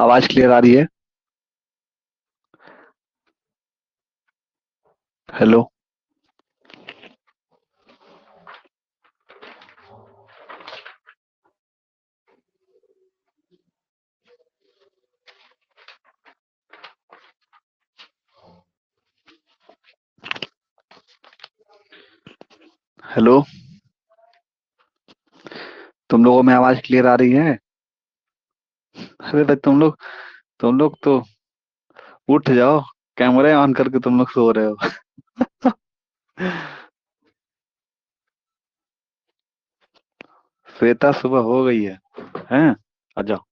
आवाज क्लियर आ रही है? हेलो। हेलो। तुम लोगों में आवाज क्लियर आ रही है? अरे भाई तुम लोग तो उठ जाओ। कैमरे ऑन करके तुम लोग सो रहे हो। श्वेता सुबह हो गई है? हैं? आ जाओ।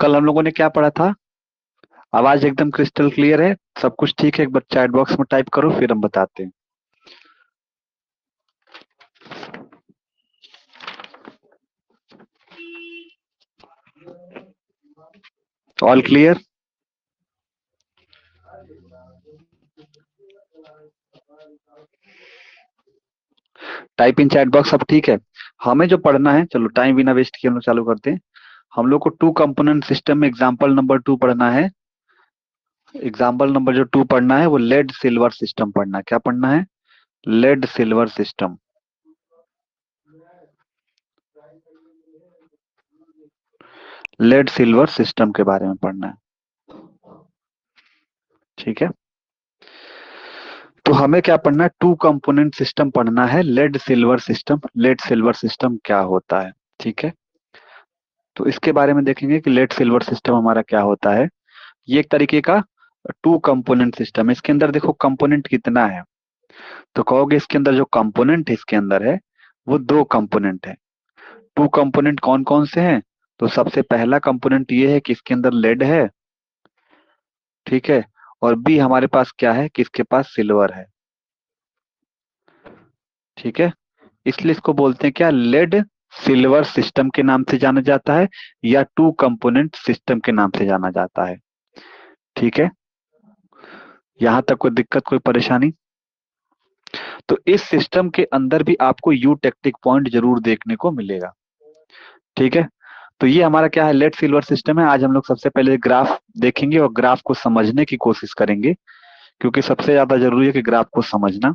कल हम लोगों ने क्या पढ़ा था? आवाज एकदम क्रिस्टल क्लियर है? सब कुछ ठीक है? एक बार चैट बॉक्स में टाइप करो, फिर हम बताते हैं। All clear? Type in chat box, सब ठीक है? हमें जो पढ़ना है, चलो टाइम बिना वेस्ट किए हम लोग चालू करते हैं। हम लोग को टू कंपोनेंट सिस्टम में एग्जाम्पल नंबर 2 पढ़ना है। एग्जाम्पल नंबर जो 2 पढ़ना है वो लेड सिल्वर सिस्टम पढ़ना है। क्या पढ़ना है? Lead silver system. Lead silver system के बारे में पढ़ना है। ठीक है। तो हमें क्या पढ़ना है? टू कंपोनेंट सिस्टम पढ़ना है, lead silver system. Lead silver system क्या होता है? ठीक है। तो इसके बारे में देखेंगे कि लेड सिल्वर सिस्टम हमारा क्या होता है। ये एक तरीके का टू कंपोनेंट सिस्टम है। इसके अंदर देखो कंपोनेंट कितना है, तो कहोगे इसके अंदर जो कंपोनेंट इसके अंदर है वो दो कंपोनेंट है। टू कंपोनेंट कौन कौन से हैं? तो सबसे पहला कंपोनेंट ये है कि इसके अंदर लेड है। ठीक है। और बी हमारे पास क्या है कि इसके पास सिल्वर है। ठीक है। इसलिए इसको बोलते हैं क्या? लेड सिल्वर सिस्टम के नाम से जाना जाता है, या टू कंपोनेंट सिस्टम के नाम से जाना जाता है। ठीक है। यहां तक कोई दिक्कत, कोई परेशानी? तो इस सिस्टम के अंदर भी आपको यू टेक्टिक पॉइंट जरूर देखने को मिलेगा। ठीक है। तो ये हमारा क्या है? लेड सिल्वर सिस्टम है। आज हम लोग सबसे पहले ग्राफ देखेंगे और ग्राफ को समझने की कोशिश करेंगे, क्योंकि सबसे ज्यादा जरूरी है कि ग्राफ को समझना।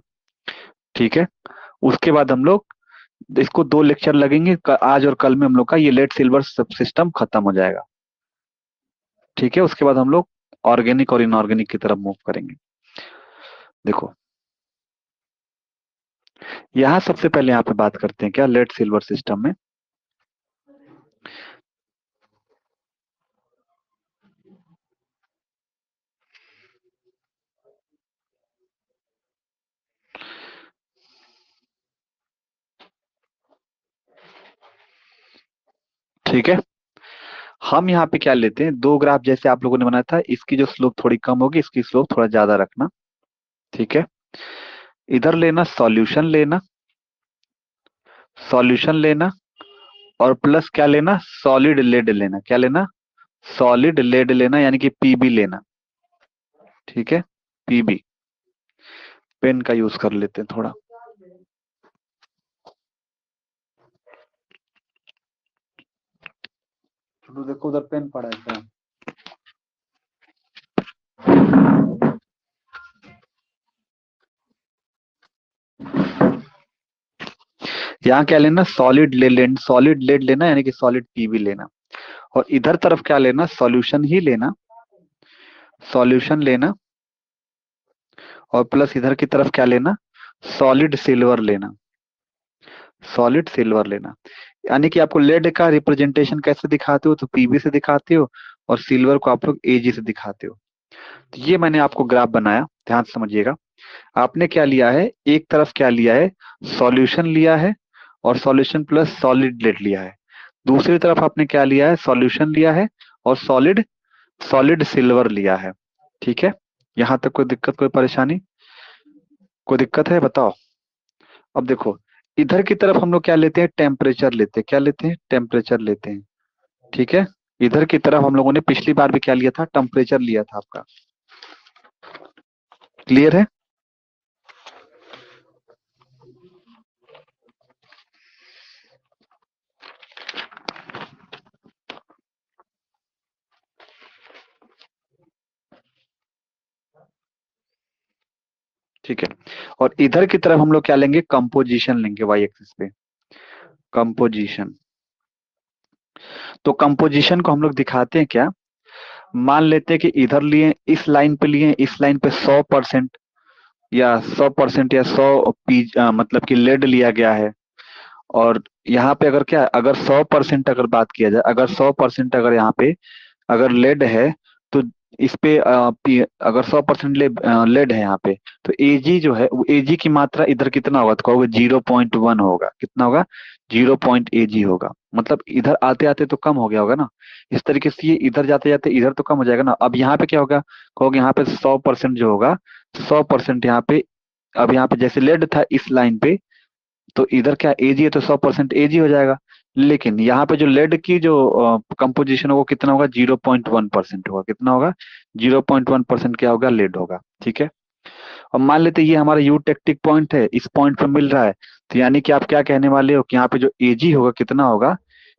ठीक है। उसके बाद हम लोग इसको 2 लेक्चर लगेंगे, आज और कल में हम लोग का ये लेड सिल्वर सब सिस्टम खत्म हो जाएगा। ठीक है। उसके बाद हम लोग ऑर्गेनिक और इनऑर्गेनिक की तरफ मूव करेंगे। देखो, यहाँ सबसे पहले यहाँ पे बात करते हैं क्या लेड सिल्वर सिस्टम में। ठीक है। हम यहाँ पे क्या लेते हैं, दो ग्राफ जैसे आप लोगों ने बनाया था, इसकी जो स्लोप थोड़ी कम होगी, इसकी स्लोप थोड़ा ज्यादा रखना। ठीक है। इधर लेना सॉल्यूशन लेना, सॉल्यूशन लेना, और प्लस क्या लेना? सॉलिड लेड लेना। क्या लेना? सॉलिड लेड लेना, यानी कि पीबी लेना। ठीक है। पीबी। पेन का यूज कर लेते हैं थोड़ा। तो देखो उधर पेन पड़ा है क्या? यहाँ क्या लेना? सॉलिड ले लेना, सॉलिड लेड लेना, यानी कि सॉलिड पीबी लेना। और इधर तरफ क्या लेना? सॉल्यूशन ही लेना, सॉल्यूशन लेना। और प्लस इधर की तरफ क्या लेना? सॉलिड सिल्वर लेना, सॉलिड सिल्वर लेना। यानी कि आपको लेड का रिप्रेजेंटेशन कैसे दिखाते हो? तो पीबी से दिखाते हो, और सिल्वर को आप लोग एजी से दिखाते हो। तो ये मैंने आपको ग्राफ बनाया, ध्यान से समझिएगा। आपने क्या लिया है? एक तरफ क्या लिया है? सॉल्यूशन लिया है, और सॉल्यूशन प्लस सॉलिड लेड लिया है। दूसरी तरफ आपने क्या लिया है? सॉल्यूशन लिया है, और सॉलिड सॉलिड सिल्वर लिया है। ठीक है। यहां तक कोई दिक्कत, कोई परेशानी, कोई दिक्कत है? बताओ। अब देखो, इधर की तरफ हम लोग क्या लेते हैं, टेम्परेचर लेते हैं, क्या लेते हैं, टेम्परेचर लेते हैं। ठीक है, इधर की तरफ हम लोगों ने पिछली बार भी क्या लिया था, टेम्परेचर लिया था आपका। क्लियर है? ठीक है, और इधर की तरफ हम लोग क्या लेंगे, कंपोजिशन लेंगे, वाई एक्सिस पे कंपोजिशन। तो कंपोजिशन को हम लोग दिखाते हैं क्या, मान लेते हैं कि इधर लिए, इस लाइन पे लिए, इस लाइन पे 100% या 100% या 100 मतलब कि लेड लिया गया है। और यहाँ पे अगर क्या, अगर 100% अगर बात किया जाए, अगर 100% अगर यहाँ पे अगर लेड है, तो इस पे अगर 100% लेड है यहाँ पे, तो एजी जो है, वो एजी की मात्रा इधर कितना होगा, तो कहोगे 0.1 होगा। कितना होगा, 0 एजी होगा। मतलब इधर आते आते तो कम हो गया होगा ना, इस तरीके से ये इधर जाते जाते इधर तो कम हो जाएगा ना। अब यहाँ पे क्या होगा, कहोगे यहाँ पे 100% जो होगा, 100% यहाँ पे, अब यहाँ पे जैसे लेड था इस लाइन पे, तो इधर क्या एजी है, तो 100% एजी हो जाएगा। लेकिन यहाँ पे जो लेड की जो कंपोजिशन है वो कितना होगा, 0.1% होगा। कितना होगा, 0.1% क्या होगा, लेड होगा। ठीक है, अब मान लेते हैं ये हमारा यूटेक्टिक पॉइंट है, इस पॉइंट पे मिल रहा है, तो यानी कि आप क्या कहने वाले हो कि यहाँ पे जो एजी होगा कितना होगा,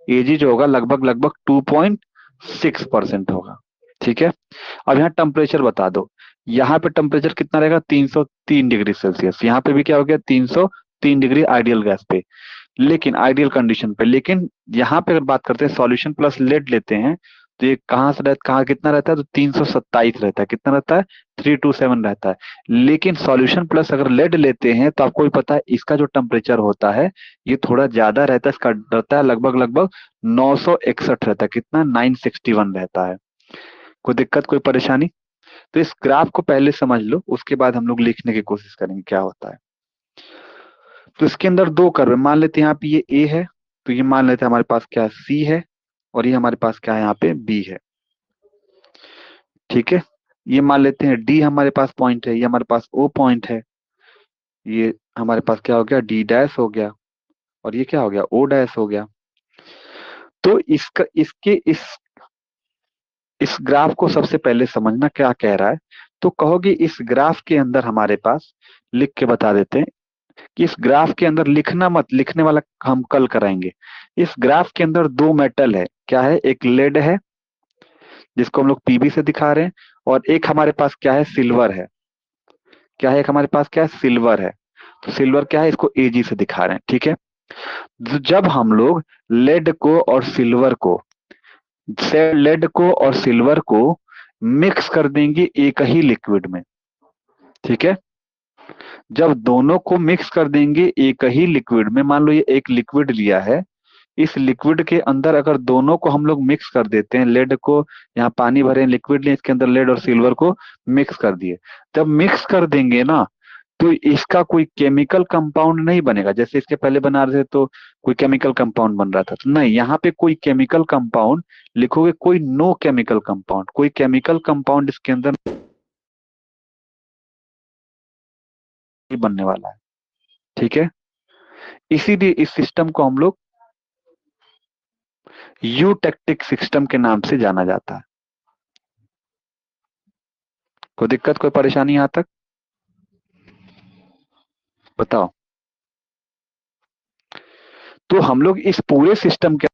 एजी जो होगा लगभग लगभग 2.6% होगा। ठीक है, अब यहाँ टेम्परेचर बता दो, यहाँ पे टेम्परेचर कितना रहेगा, 303 डिग्री सेल्सियस। यहाँ पे भी क्या हो गया, 303 डिग्री आइडियल गैस पे, लेकिन आइडियल कंडीशन पे। लेकिन यहाँ पे अगर बात करते हैं सॉल्यूशन प्लस लेड लेते हैं, तो ये कहाँ से रहता, कहाँ कितना रहता है, तो 327 रहता है। कितना रहता है, 327 रहता है। लेकिन सॉल्यूशन प्लस अगर लेड लेते हैं, तो आपको भी पता है इसका जो टेम्परेचर होता है ये थोड़ा ज्यादा रहता है, इसका रहता है लगभग लगभग 961 रहता है। कितना, 961 रहता है। कोई दिक्कत, कोई परेशानी? तो इस ग्राफ को पहले समझ लो, उसके बाद हम लोग लिखने की कोशिश करेंगे क्या होता है। तो इसके अंदर दो कर्व है, मान लेते हैं यहाँ पे ये ए है, तो ये मान लेते हैं हमारे पास क्या सी है, और ये हमारे पास क्या है, यहाँ पे बी है। ठीक है, ये मान लेते हैं डी हमारे पास पॉइंट है, ये हमारे पास ओ पॉइंट है, ये हमारे पास क्या हो गया, डी डैश हो गया, और ये क्या हो गया, ओ डैश हो गया। तो इसका इसके इस ग्राफ को सबसे पहले समझना क्या कह रहा है। तो कहोगे इस ग्राफ के अंदर हमारे पास, लिख के बता देते हैं कि इस ग्राफ के अंदर लिखना मत, लिखने वाला हम कल कराएंगे। इस ग्राफ के अंदर दो मेटल है, क्या है, एक लेड है जिसको हम लोग पीबी से दिखा रहे हैं, और एक हमारे पास क्या है, सिल्वर है। क्या है, एक हमारे पास क्या है, सिल्वर है। तो सिल्वर क्या है, इसको एजी से दिखा रहे हैं। ठीक है, तो जब हम लोग लेड को और सिल्वर को, से लेड को और सिल्वर को मिक्स कर देंगे एक ही लिक्विड में। ठीक है, जब दोनों को मिक्स कर देंगे एक ही लिक्विड में, मान लो ये एक लिक्विड लिया है, इस लिक्विड के अंदर अगर दोनों को हम लोग मिक्स कर देते हैं, लेड को, यहाँ पानी भरे लिक्विड लिए, इसके अंदर लेड और सिल्वर को मिक्स कर दिए, जब मिक्स कर देंगे ना, तो इसका कोई केमिकल कंपाउंड नहीं बनेगा। जैसे इसके पहले बना रहे थे तो कोई केमिकल कंपाउंड बन रहा था, तो नहीं, यहाँ पे कोई केमिकल कंपाउंड लिखोगे, कोई नो केमिकल कंपाउंड, कोई केमिकल कंपाउंड इसके अंदर नहीं बनने वाला है। ठीक है, इसीलिए इस सिस्टम को हम लोग यूटेक्टिक सिस्टम के नाम से जाना जाता है। कोई दिक्कत, कोई परेशानी यहां तक बताओ। तो हम लोग इस पूरे सिस्टम के,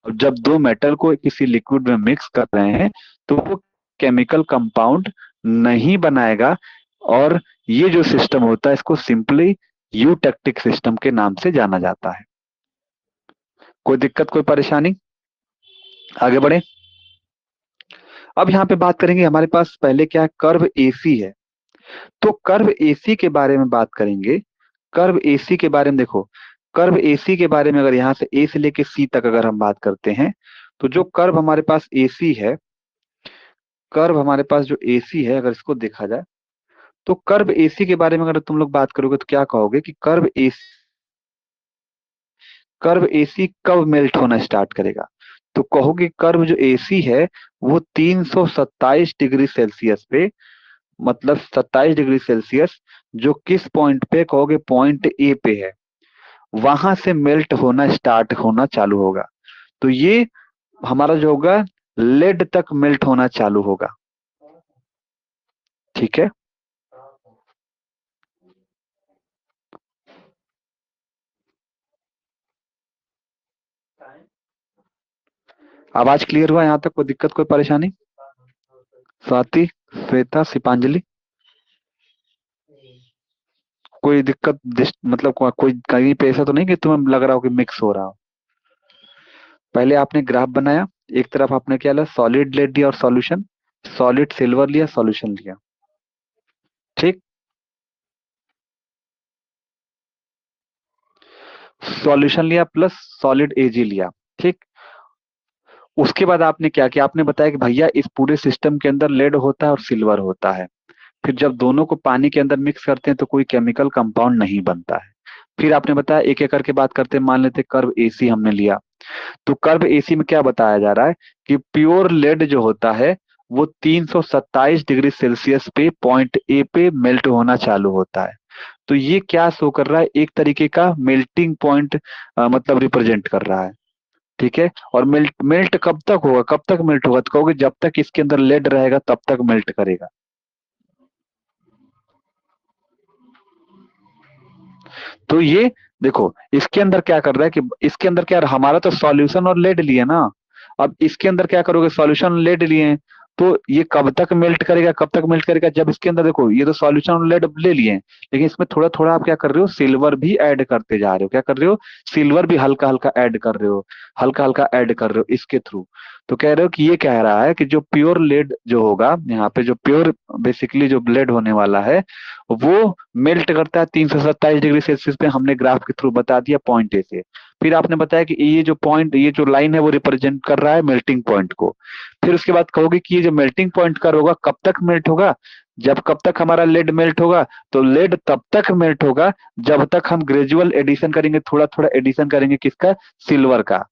जब दो मेटल को किसी लिक्विड में मिक्स कर रहे हैं, तो वो केमिकल कंपाउंड नहीं बनाएगा, और ये जो सिस्टम होता है इसको सिंपली यूटेक्टिक सिस्टम के नाम से जाना जाता है। कोई दिक्कत, कोई परेशानी, आगे बढ़े। अब यहाँ पे बात करेंगे, हमारे पास पहले क्या है, कर्व एसी है। तो कर्व एसी के बारे में बात करेंगे। कर्व एसी के बारे में देखो, कर्व एसी के बारे में अगर यहाँ से ए से लेके सी तक अगर हम बात करते हैं, तो जो कर्व हमारे पास एसी है, कर्व हमारे पास जो एसी है, अगर इसको देखा जाए, तो कर्व एसी के बारे में अगर तुम लोग बात करोगे तो क्या कहोगे कि कर्व एसी कब मेल्ट होना स्टार्ट करेगा। तो कहोगे कर्व जो एसी है वो 327 डिग्री सेल्सियस पे मतलब 27 डिग्री सेल्सियस, जो किस पॉइंट पे कहोगे, पॉइंट ए पे है, वहां से मेल्ट होना स्टार्ट होना चालू होगा। तो ये हमारा जो होगा लेड तक मेल्ट होना चालू होगा। ठीक है, आवाज क्लियर हुआ यहाँ तक? कोई दिक्कत, कोई परेशानी? स्वाति, श्वेता, सिपांजलि, कोई दिक्कत मतलब कोई कहीं पे ऐसा तो नहीं कि तुम्हें लग रहा हो कि मिक्स हो रहा हो? पहले आपने ग्राफ बनाया, एक तरफ आपने क्या लिया, सॉलिड लेड लिया और सॉल्यूशन, सॉलिड सिल्वर लिया, सॉल्यूशन लिया। ठीक, सॉल्यूशन लिया प्लस सॉलिड एजी लिया। ठीक, उसके बाद आपने क्या किया, आपने बताया कि भैया इस पूरे सिस्टम के अंदर लेड होता है और सिल्वर होता है। फिर जब दोनों को पानी के अंदर मिक्स करते हैं तो कोई केमिकल कंपाउंड नहीं बनता है। फिर आपने बताया एक एक करके बात करते हैं, मान लेते कर्व एसी हमने लिया। तो कर्व एसी में क्या बताया जा रहा है कि प्योर लेड जो होता है वो 327 डिग्री सेल्सियस पे पॉइंट ए पे मेल्ट होना चालू होता है। तो ये क्या शो कर रहा है, एक तरीके का मेल्टिंग पॉइंट मतलब रिप्रेजेंट कर रहा है। ठीक है, और मेल्ट मेल्ट कब तक होगा, कब तक मेल्ट होगा, तो कहोगे जब तक इसके अंदर लेड रहेगा तब तक मेल्ट करेगा। तो ये देखो इसके अंदर क्या कर रहा है कि इसके अंदर क्या, हमारा तो सॉल्यूशन और लेड लिए ना, अब इसके अंदर क्या करोगे, सॉल्यूशन लेड लिए हैं, तो ये कब तक मेल्ट करेगा, कब तक मेल्ट करेगा, जब इसके अंदर देखो ये तो सॉल्यूशन और लेड ले लिए हैं, लेकिन इसमें थोड़ा थोड़ा आप क्या कर रहे हो, सिल्वर भी ऐड करते जा रहे हो, क्या कर रहे हो, सिल्वर भी हल्का हल्का ऐड कर रहे हो, हल्का हल्का ऐड कर रहे हो इसके थ्रू। तो कह रहे हो कि ये कह रहा है कि जो प्योर लेड जो होगा यहाँ पे, जो प्योर बेसिकली जो ब्लेड होने वाला है, वो मेल्ट करता है 327 डिग्री सेल्सियस पे, हमने ग्राफ के थ्रू बता दिया पॉइंट ए से। फिर आपने बताया कि ये जो पॉइंट, ये जो लाइन है वो रिप्रेजेंट कर रहा है मेल्टिंग पॉइंट को। फिर उसके बाद कहोगे कि ये जो मेल्टिंग पॉइंट का होगा कब तक मेल्ट होगा, जब कब तक हमारा लेड मेल्ट होगा, तो लेड तब तक मेल्ट होगा जब तक हम ग्रेजुअल एडिशन करेंगे, थोड़ा थोड़ा एडिशन करेंगे, किसका, सिल्वर का।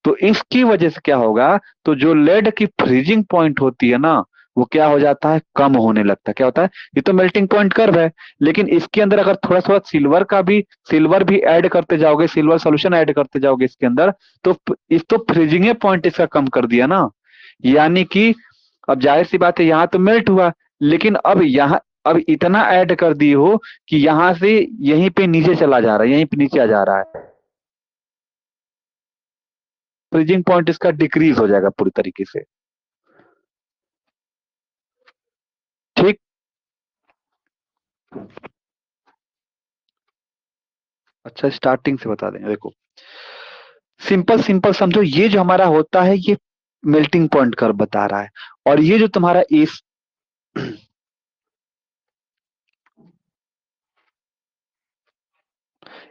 तो इसकी वजह से क्या होगा, तो जो लेड की फ्रीजिंग पॉइंट होती है ना, वो क्या हो जाता है, कम होने लगता है। क्या होता है, ये तो मेल्टिंग पॉइंट कर्व है, लेकिन इसके अंदर अगर थोड़ा थोड़ा सिल्वर भी ऐड करते जाओगे, सिल्वर सॉल्यूशन ऐड करते जाओगे इसके अंदर, तो इस तो फ्रीजिंग पॉइंट इसका कम कर दिया ना। यानी कि अब जाहिर सी बात है यहाँ तो मेल्ट हुआ, लेकिन अब यहाँ अब इतना ऐड कर दिए हो कि यहाँ से यहीं पे नीचे चला जा रहा है, यहीं पे नीचे आ जा रहा है, फ्रीजिंग पॉइंट इसका डिक्रीज हो जाएगा पूरी तरीके से। ठीक, अच्छा स्टार्टिंग से बता दें, देखो सिंपल सिंपल समझो, ये जो हमारा होता है ये मेल्टिंग पॉइंट कर्व बता रहा है, और ये जो तुम्हारा इस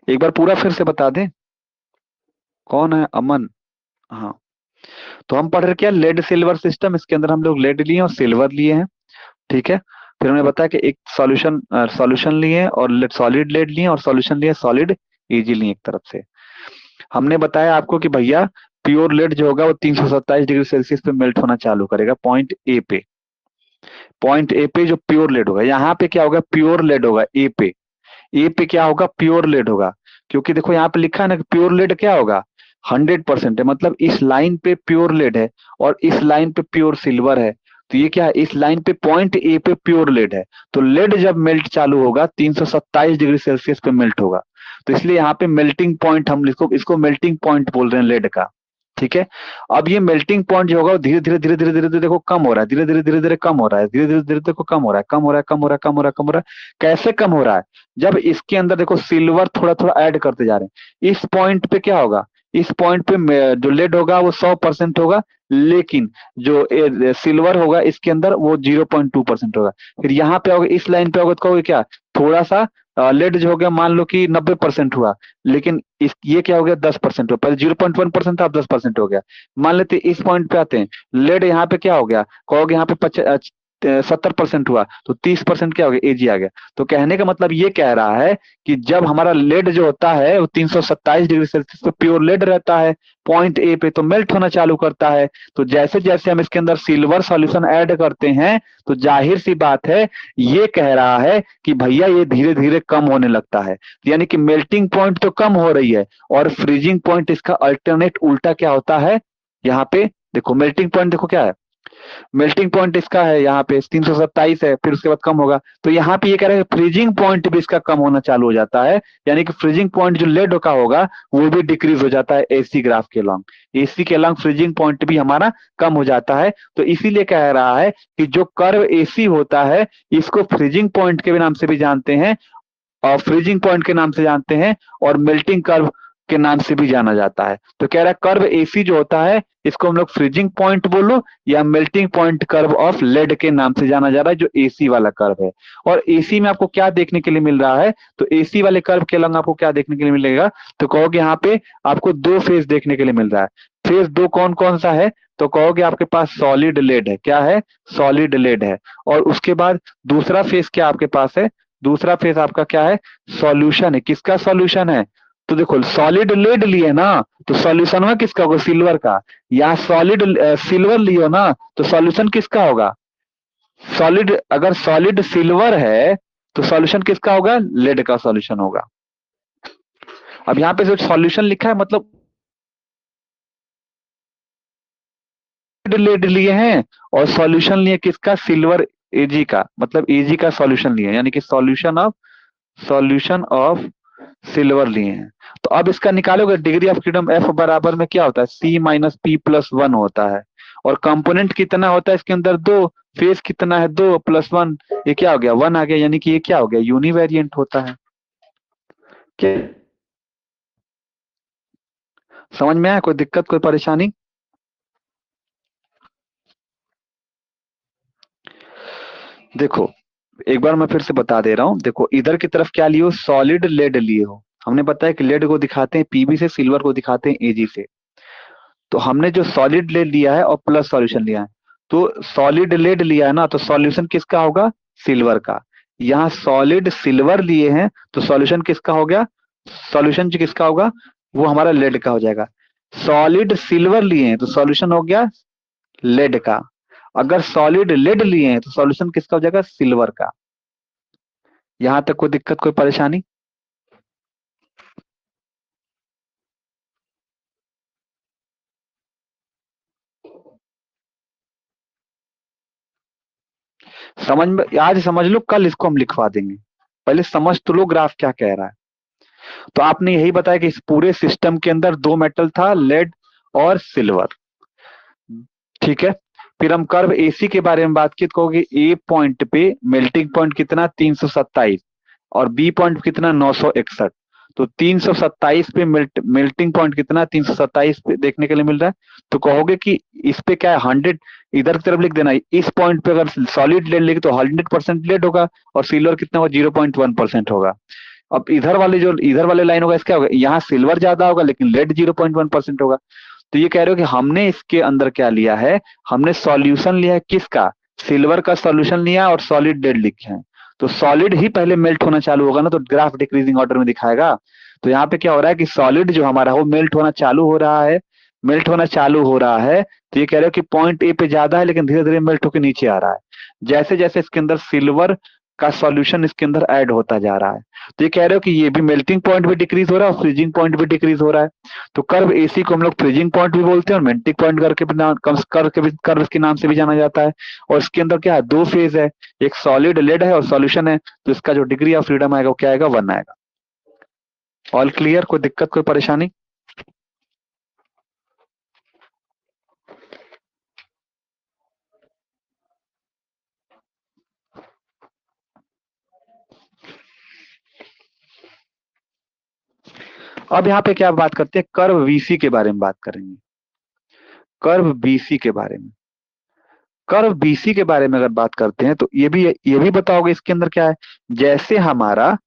एक बार पूरा फिर से बता दें। कौन है, अमन? हाँ, तो हम पढ़ रहे क्या, लेड सिल्वर सिस्टम, इसके अंदर हम लोग लेड लिए हैं और सिल्वर लिए हैं। ठीक है, फिर हमने बताया कि एक सॉल्यूशन सॉल्यूशन लिए हैं और सॉलिड लेड लिए हैं, और सॉल्यूशन लिए सॉलिड इजी लिए एक तरफ से। हमने बताया आपको कि भैया प्योर लेड जो होगा वो 327 डिग्री सेल्सियस पे मेल्ट होना चालू करेगा पॉइंट ए पे। पॉइंट ए पे जो प्योर लेड होगा, यहाँ पे क्या होगा, प्योर लेड होगा ए पे। ए पे क्या होगा, प्योर लेड होगा, क्योंकि देखो यहाँ पे लिखा है ना कि प्योर लेड क्या होगा, 100% है, मतलब इस लाइन पे प्योर लेड है और इस लाइन पे प्योर सिल्वर है। तो ये क्या है, इस लाइन पे पॉइंट ए पे प्योर लेड है, तो लेड जब मेल्ट चालू होगा 327 डिग्री सेल्सियस पे मेल्ट होगा। तो इसलिए यहाँ पे मेल्टिंग पॉइंट हम इसको इसको मेल्टिंग पॉइंट बोल रहे हैं लेड का। ठीक है, अब ये मेल्टिंग पॉइंट जो होगा वो धीरे धीरे धीरे धीरे धीरे धीरे देखो कम हो रहा है, धीरे धीरे धीरे धीरे कम हो रहा है, धीरे धीरे धीरे देखो कम हो रहा है, कम हो रहा है, कम हो रहा है, कम हो रहा है, कम हो रहा है। कैसे कम हो रहा है, जब इसके अंदर देखो सिल्वर थोड़ा थोड़ा ऐड करते जा रहे हैं, इस पॉइंट पे क्या होगा, इस पॉइंट पे जो लेड होगा वो 100% होगा, लेकिन जो सिल्वर होगा इसके अंदर वो 0.2% होगा। फिर यहाँ पे होगा, इस लाइन पे होगा, तो कहोगे क्या, थोड़ा सा लेड जो हो गया मान लो कि 90% हुआ, लेकिन इस ये क्या हो गया, 10% हुआ, पहले 0.1% था, अब 10% हो गया। मान लेते इस पॉइंट पे आते हैं, लेड यहाँ पे क्या हो गया, कहोगे यहाँ पे 70% हुआ तो 30% क्या हो गया, एजी आ गया। तो कहने का मतलब ये कह रहा है कि जब हमारा लेड जो होता है वो 327 डिग्री सेल्सियस पे प्योर लेड रहता है पॉइंट ए पे, तो मेल्ट होना चालू करता है। तो जैसे जैसे हम इसके अंदर सिल्वर सॉल्यूशन ऐड करते हैं तो जाहिर सी बात है ये कह रहा है कि भैया ये धीरे धीरे कम होने लगता है, यानी कि मेल्टिंग पॉइंट तो कम हो रही है और फ्रीजिंग पॉइंट इसका अल्टरनेट उल्टा क्या होता है, यहाँ पे देखो मेल्टिंग पॉइंट देखो क्या है, मेल्टिंग पॉइंट इसका है यहाँ पे 327 है, फिर उसके बाद कम होगा। तो यहाँ पे ये कह रहा है फ्रीजिंग पॉइंट भी इसका कम होना चालू हो जाता है, यानी कि फ्रीजिंग पॉइंट जो लेड का होगा वो भी डिक्रीज हो जाता है एसी ग्राफ के लॉन्ग, एसी के लॉन्ग फ्रीजिंग पॉइंट भी हमारा कम हो जाता है। तो इसीलिए कह रहा है कि जो कर्व एसी होता है इसको फ्रीजिंग पॉइंट के नाम से भी जानते हैं और फ्रीजिंग पॉइंट के नाम से जानते हैं और मेल्टिंग कर्व के नाम से भी जाना जाता है। तो कह रहा है कर्व एसी जो होता है इसको हम लोग फ्रीजिंग पॉइंट बोलो या melting point curve of lead के नाम से जाना जा रहा है, जो एसी वाला कर्व है। और एसी में आपको क्या देखने के लिए मिल रहा है, तो एसी वाले कर्व के अलग आपको क्या देखने के लिए मिलेगा, तो कहोगे यहाँ पे आपको दो फेज देखने के लिए मिल रहा है। फेज दो कौन कौन सा है, तो कहोगे आपके पास सॉलिड लेड है, क्या है, सॉलिड लेड है। और उसके बाद दूसरा फेज क्या आपके पास है, दूसरा फेज आपका क्या है, सॉल्यूशन है। किसका सॉल्यूशन है, तो देखो सॉलिड लेड लिए ना तो सॉल्यूशन में किसका होगा, सिल्वर का। यहाँ सॉलिड सिल्वर लियो ना तो सॉल्यूशन किसका होगा, सॉलिड, अगर सॉलिड सिल्वर है तो सॉल्यूशन किसका होगा, लेड का सॉल्यूशन होगा। अब यहाँ पे जो सॉल्यूशन लिखा है मतलब लेड लिए हैं और सॉल्यूशन लिए किसका, सिल्वर एजी का, मतलब एजी का सॉल्यूशन लिए, यानी कि सॉल्यूशन ऑफ सिल्वर लिए हैं। तो अब इसका निकालोगे डिग्री ऑफ फ्रीडम एफ बराबर में क्या होता है, सी माइनस पी प्लस वन होता है। और कंपोनेंट कितना होता है इसके अंदर, दो, फेज कितना है, दो प्लस वन, ये क्या हो गया, वन आ गया, यानी कि ये क्या हो गया, यूनिवेरिएंट होता है। क्या समझ में आया, कोई दिक्कत कोई परेशानी। देखो एक बार मैं फिर से बता दे रहा हूं, देखो इधर की तरफ क्या लियो, सॉलिड लेड लिए हो, हमने बताया कि लेड को दिखाते हैं पीबी से, सिल्वर को दिखाते हैं एजी से। तो हमने जो सॉलिड लेड लिया है और प्लस सॉल्यूशन लिया है, तो सॉलिड लेड लिया है ना तो सॉल्यूशन किसका होगा, सिल्वर का। यहाँ सॉलिड सिल्वर लिए हैं तो सॉल्यूशन किसका हो गया, सॉल्यूशन जो किसका होगा वो हमारा लेड का हो जाएगा। सॉलिड सिल्वर लिए हैं तो सॉल्यूशन हो गया लेड का। अगर सॉलिड लेड लिए हैं तो सॉल्यूशन किसका हो जाएगा, सिल्वर का। यहां तक कोई दिक्कत कोई परेशानी। समझ में, आज समझ लो कल इसको हम लिखवा देंगे, पहले समझ तो लो ग्राफ क्या कह रहा है। तो आपने यही बताया कि इस पूरे सिस्टम के अंदर दो मेटल था, लेड और सिल्वर, ठीक है। फिर हम कर्व एसी के बारे में बात की तो कहोगे ए पॉइंट पे मेल्टिंग पॉइंट कितना 327 और बी पॉइंट कितना 961। तो 327 पे मेल्टिंग पॉइंट कितना 327 पे देखने के लिए मिल रहा है। तो कहोगे कि इस पे क्या है 100, इधर की तरफ लिख देना, इस पॉइंट पे अगर सॉलिड लेड लिखे तो 100% लेड होगा और सिल्वर कितना होगा 0.1% होगा। अब इधर वाले जो इधर वाले लाइन होगा इसका होगा, यहाँ सिल्वर ज्यादा होगा लेकिन लेड 0.1% होगा। तो ये कह रहे हो कि हमने इसके अंदर क्या लिया है, हमने सॉल्यूशन लिया है किसका, सिल्वर का सॉल्यूशन लिया और सॉलिड लेड लिखे हैं। तो सॉलिड ही पहले मेल्ट होना चालू होगा ना, तो ग्राफ डिक्रीजिंग ऑर्डर में दिखाएगा। तो यहाँ पे क्या हो रहा है कि सॉलिड जो हमारा वो मेल्ट होना चालू हो रहा है, मेल्ट होना चालू हो रहा है। तो ये कह रहे हो कि पॉइंट ए पे ज्यादा है लेकिन धीरे धीरे मेल्ट होकर नीचे आ रहा है, जैसे जैसे इसके अंदर सिल्वर का सॉल्यूशन इसके अंदर ऐड होता जा रहा है। तो ये कह रहे हो कि ये भी मेल्टिंग पॉइंट भी डिक्रीज हो रहा है और फ्रीजिंग पॉइंट भी डिक्रीज हो रहा है। तो कर्व एसी को हम लोग फ्रीजिंग पॉइंट भी बोलते हैं और मेल्टिंग पॉइंट करके भी कर्व के नाम से भी जाना जाता है। और इसके अंदर क्या है, दो फेज है, एक सॉलिड लेड है और सॉल्यूशन है। तो इसका जो डिग्री ऑफ फ्रीडम आएगा वो क्या आएगा, 1 आएगा। ऑल क्लियर, कोई दिक्कत कोई परेशानी। अब यहाँ पे क्या बात करते हैं, कर्व वीसी के बारे में बात करेंगे, कर्व बीसी के बारे में। कर्व बीसी के बारे में अगर बात करते हैं तो ये भी बताओगे इसके अंदर क्या है। जैसे हमारा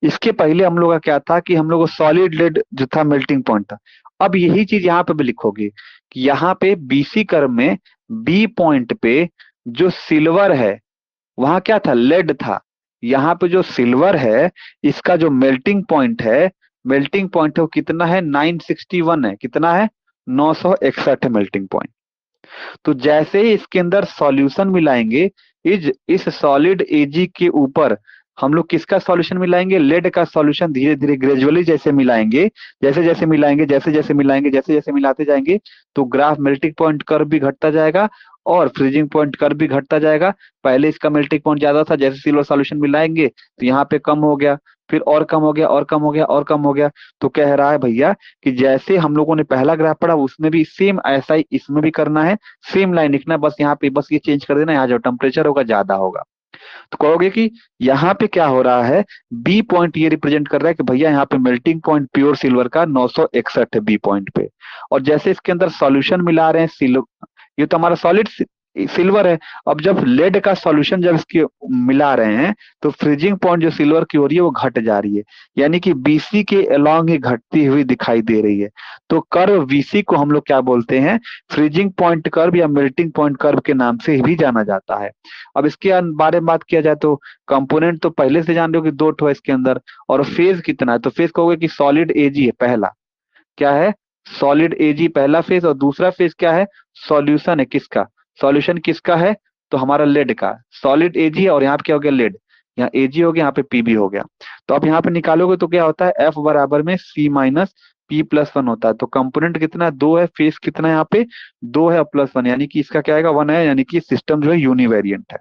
इसके पहले हम लोग का क्या था कि हम लोग सॉलिड लेड जो था मेल्टिंग पॉइंट था। अब यही चीज यहाँ पे भी लिखोगे कि यहाँ पे बीसी कर्व में बी पॉइंट पे जो सिल्वर है वहां क्या था, लेड था। यहाँ पे जो सिल्वर है इसका जो मेल्टिंग पॉइंट है वो कितना है, 961 है। कितना है, 961 है मेल्टिंग पॉइंट। तो जैसे ही इसके अंदर सॉल्यूशन मिलाएंगे, इस सॉलिड एजी के ऊपर हम लोग किसका सॉल्यूशन मिलाएंगे, लेड का सॉल्यूशन। धीरे धीरे ग्रेजुअली जैसे मिलाएंगे, जैसे जैसे मिलाते जाएंगे, तो ग्राफ मेल्टिंग पॉइंट कर्व भी घटता जाएगा और फ्रीजिंग पॉइंट कर्व भी घटता जाएगा। पहले इसका मेल्टिंग पॉइंट ज्यादा था, जैसे सिल्वर सॉल्यूशन मिलाएंगे तो यहाँ पे कम हो गया, फिर और कम हो गया, और कम हो गया, और कम हो गया। तो कह रहा है भैया कि जैसे हम लोगों ने पहला ग्राफ पढ़ा उसमें भी सेम ऐसा ही इसमें भी करना है। सेम लाइन लिखना है, बस यहाँ पे बस ये चेंज कर देना, यहाँ जो टेम्परेचर होगा ज्यादा होगा। तो कहोगे कि यहाँ पे क्या हो रहा है, बी पॉइंट ये रिप्रेजेंट कर रहा है कि भैया यहाँ पे मेल्टिंग पॉइंट प्योर सिल्वर का 961 है बी पॉइंट पे। और जैसे इसके अंदर सॉल्यूशन मिला रहे हैं ये तो हमारा सॉलिड सिल्वर है। अब जब लेड का सॉल्यूशन जब इसके मिला रहे हैं तो फ्रीजिंग पॉइंट जो सिल्वर की हो रही है वो घट जा रही है, यानी कि बीसी के अलोंग ही घटती हुई दिखाई दे रही है। तो कर्व बीसी को हम लोग क्या बोलते हैं, फ्रीजिंग पॉइंट कर्व या मेल्टिंग पॉइंट कर्व के नाम से भी जाना जाता है। अब इसके बारे में बात किया जाए तो कंपोनेंट तो पहले से जान रहे हो कि दो ठो है इसके अंदर। और फेज कितना है, तो फेज कहोगे कि सॉलिड एजी है पहला, क्या है, सॉलिड एजी पहला फेज। और दूसरा फेज क्या है, सॉल्यूशन है किसका, सॉल्यूशन किसका है, तो हमारा लेड का। सॉलिड एजी है और यहाँ पे क्या हो गया, लेड। यहाँ एजी हो गया, यहाँ पे पीबी हो गया। तो आप यहाँ पे निकालोगे तो क्या होता है, एफ बराबर में C minus P plus one होता है। तो कंपोनेंट कितना है, दो है, फेज कितना है यहाँ पे, दो है प्लस वन, यानी कि इसका क्या आएगा, वन है, यानी कि सिस्टम जो है यूनिवेरिएंट है।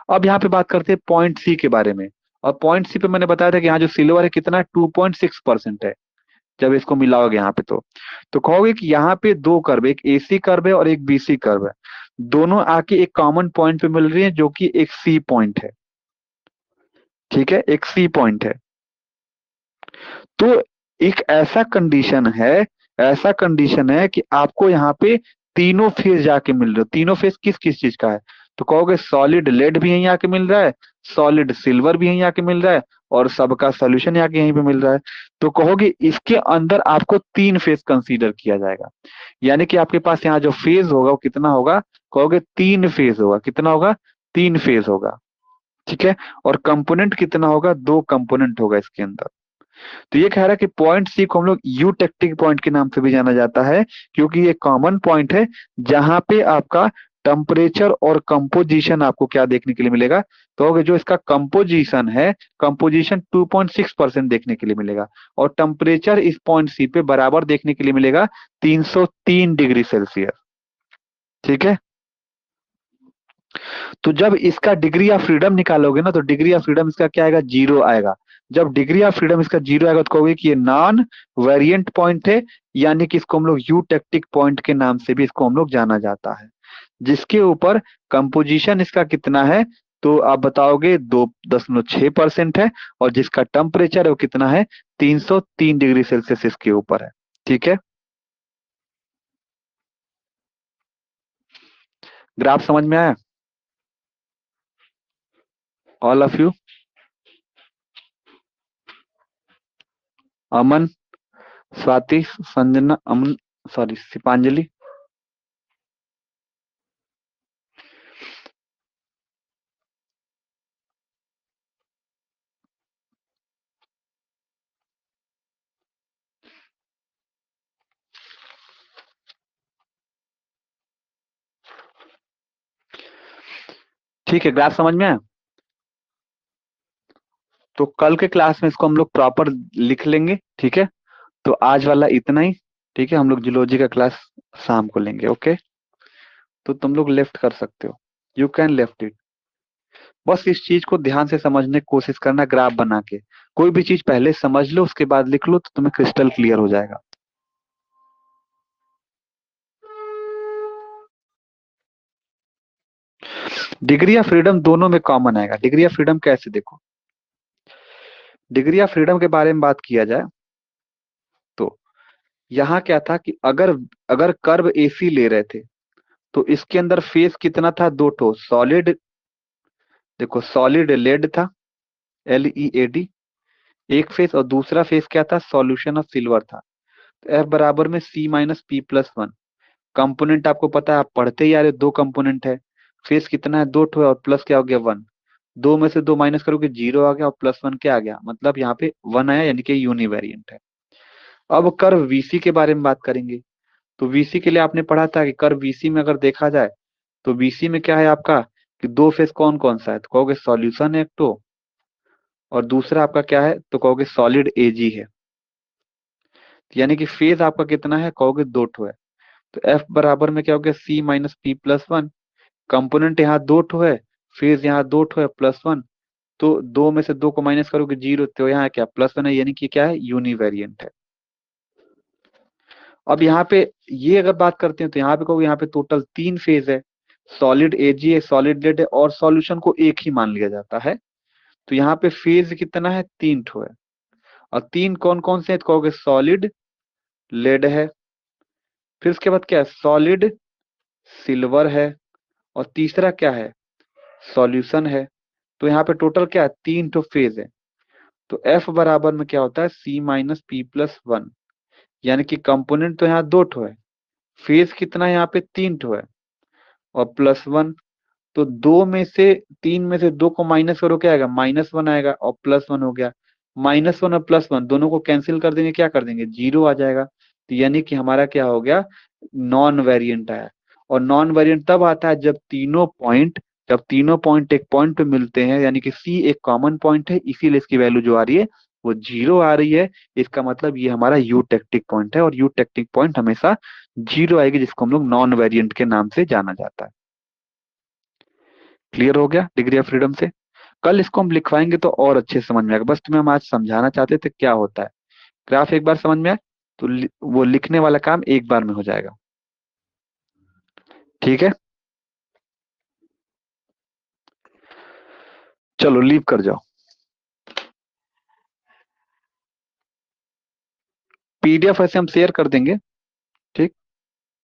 अब यहाँ पे बात करते हैं पॉइंट सी के बारे में। और पॉइंट सी पे मैंने बताया था कि यहाँ जो सिल्वर है कितना है, 2.6% है। जब इसको मिलाओगे यहाँ पे तो कहोगे कि यहाँ पे दो कर्व, एक एसी कर्व है और एक बीसी कर्व है, दोनों आके एक कॉमन पॉइंट पे मिल रही है जो कि एक सी पॉइंट है। ठीक है, एक सी पॉइंट है। तो एक ऐसा कंडीशन है कि आपको यहाँ पे तीनों फेज जाके मिल रहे हो। तीनों फेज किस किस चीज का है, तो कहोगे सॉलिड लेड भी यहीं आके मिल रहा है, सॉलिड सिल्वर भी यहीं आके मिल रहा है, और सबका सोल्यूशन यहाँ के यहीं पे मिल रहा है। तो कहोगे इसके अंदर आपको तीन फेज कंसीडर किया जाएगा, यानी कि आपके पास यहाँ जो फेज होगा वो कितना होगा, कहोगे तीन फेज होगा। कितना होगा, तीन फेज होगा। ठीक है, और कंपोनेंट कितना होगा, दो कंपोनेंट होगा इसके अंदर। तो ये कह रहा है कि पॉइंट सी को हम लोग यूटेक्टिक पॉइंट के नाम से भी जाना जाता है, क्योंकि ये कॉमन पॉइंट है जहां पे आपका टेम्परेचर और कंपोजिशन आपको क्या देखने के लिए मिलेगा, तो जो इसका कंपोजिशन है, कंपोजिशन 2.6% देखने के लिए मिलेगा। और टेम्परेचर इस पॉइंट सी पे बराबर देखने के लिए मिलेगा 303 डिग्री सेल्सियस। ठीक है, तो जब इसका डिग्री ऑफ फ्रीडम निकालोगे ना, तो डिग्री ऑफ फ्रीडम इसका क्या आएगा, जीरो आएगा। जब डिग्री ऑफ फ्रीडम इसका जीरो आएगा तो कहोगे कि ये नॉन वेरिएंट पॉइंट है, यानी कि इसको हम लोग यूटेक्टिक पॉइंट के नाम से भी इसको हम लोग जाना जाता है। जिसके ऊपर कंपोजिशन इसका कितना है, तो आप बताओगे 2.6% है, और जिसका टेम्परेचर है वो कितना है, 303 डिग्री सेल्सियस इसके ऊपर है। ठीक है, ग्राफ समझ में आया, all of you, Aman, Swati, Sanjana, Aman, sorry Sipanjali. ठीक है, ग्राफ समझ में आया। तो कल के क्लास में इसको हम लोग प्रॉपर लिख लेंगे। ठीक है, तो आज वाला इतना ही। ठीक है, हम लोग जूलॉजी का क्लास शाम को लेंगे। ओके, तो तुम लोग लेफ्ट कर सकते हो, यू कैन लेफ्ट इट। बस इस चीज को ध्यान से समझने की कोशिश करना, ग्राफ बना के। कोई भी चीज पहले समझ लो उसके बाद लिख लो तो तुम्हें क्रिस्टल क्लियर हो जाएगा। डिग्री ऑफ फ्रीडम दोनों में कॉमन आएगा। डिग्री ऑफ फ्रीडम कैसे, देखो, डिग्री ऑफ फ्रीडम के बारे में बात किया जाए तो यहाँ क्या था कि अगर अगर कर्व एसी ले रहे थे तो इसके अंदर फेस कितना था, दो ठो सॉलिड। देखो सॉलिड लेड था, LEAD एक फेस, और दूसरा फेस क्या था, सॉल्यूशन ऑफ सिल्वर था। तो एफ बराबर में C minus P plus one. Component आपको पता है, आप पढ़ते ही आ रहे हो, दो कंपोनेंट है। फेज कितना है, 2 ठो है, और प्लस क्या हो गया 1। 2 में से 2 माइनस करोगे 0 आ गया, और +1 क्या आ गया, मतलब यहाँ पे 1 आया, यानी कि यूनिवेरिएंट है। अब कर्व वीसी के बारे में बात करेंगे। तो वीसी के लिए आपने पढ़ा था कि कर्व वीसी में अगर देखा जाए तो वीसी में क्या है आपका, कि दो फेज कौन कौन सा है, तो कहोगे सॉल्यूशन है एक तो, और दूसरा आपका क्या है, तो कहोगे सॉलिड एजी है। यानी कि फेज आपका कितना है, कहोगे 2 ठो है। तो एफ बराबर में क्या हो गया, C - P+1। कंपोनेंट यहाँ 2 ठो है, फेज यहाँ 2 ठो है, +1। तो 2 में से 2 को माइनस करोगे 0, तो यहाँ क्या +1 है, यानी कि क्या है, यूनिवेरिएंट है। अब यहाँ पे ये अगर बात करते हैं तो यहाँ पे कहोगे यहाँ पे टोटल 3 फेज है, सॉलिड एजी है, सॉलिड लेड है, और सॉल्यूशन को एक ही मान लिया जाता है। तो यहाँ पे फेज कितना है, 3 ठो है। और 3 कौन कौन से हैं, तो कहोगे सॉलिड लेड है, फिर उसके बाद क्या है, सॉलिड सिल्वर है, और तीसरा क्या है, सॉल्यूशन है। तो यहाँ पे टोटल क्या है, 3 ठो फेज है। तो एफ बराबर में क्या होता है, C - P+1। यानी कि कंपोनेंट तो यहाँ 2 ठो है, फेज कितना है यहाँ पे, 3 ठो है, और +1। तो 2 में से 3 में से 2 को माइनस करो, क्या आएगा, -1 आएगा, और +1 हो गया। -1 और +1 दोनों को कैंसिल कर देंगे, क्या कर देंगे, 0 आ जाएगा। तो यानी कि हमारा क्या हो गया, नॉन वेरिएंट आया। और नॉन वेरिएंट तब आता है जब तीनों पॉइंट एक पॉइंट पे मिलते हैं, यानी कि सी एक कॉमन पॉइंट है, इसीलिए इसकी वैल्यू जो आ रही है वो 0 आ रही है। इसका मतलब ये हमारा यूटेक्टिक पॉइंट है, और यूटेक्टिक पॉइंट हमेशा 0 आएगी, जिसको हम लोग नॉन वेरिएंट के नाम से जाना जाता है। क्लियर हो गया डिग्री ऑफ फ्रीडम से। कल इसको हम लिखवाएंगे तो और अच्छे से समझ में आएगा, बस तुम्हें हम आज समझाना चाहते थे क्या होता है। ग्राफ एक बार समझ में आए तो वो लिखने वाला काम एक बार में हो जाएगा। ठीक है, चलो लीव कर जाओ। पीडीएफ ऐसे हम शेयर कर देंगे। ठीक।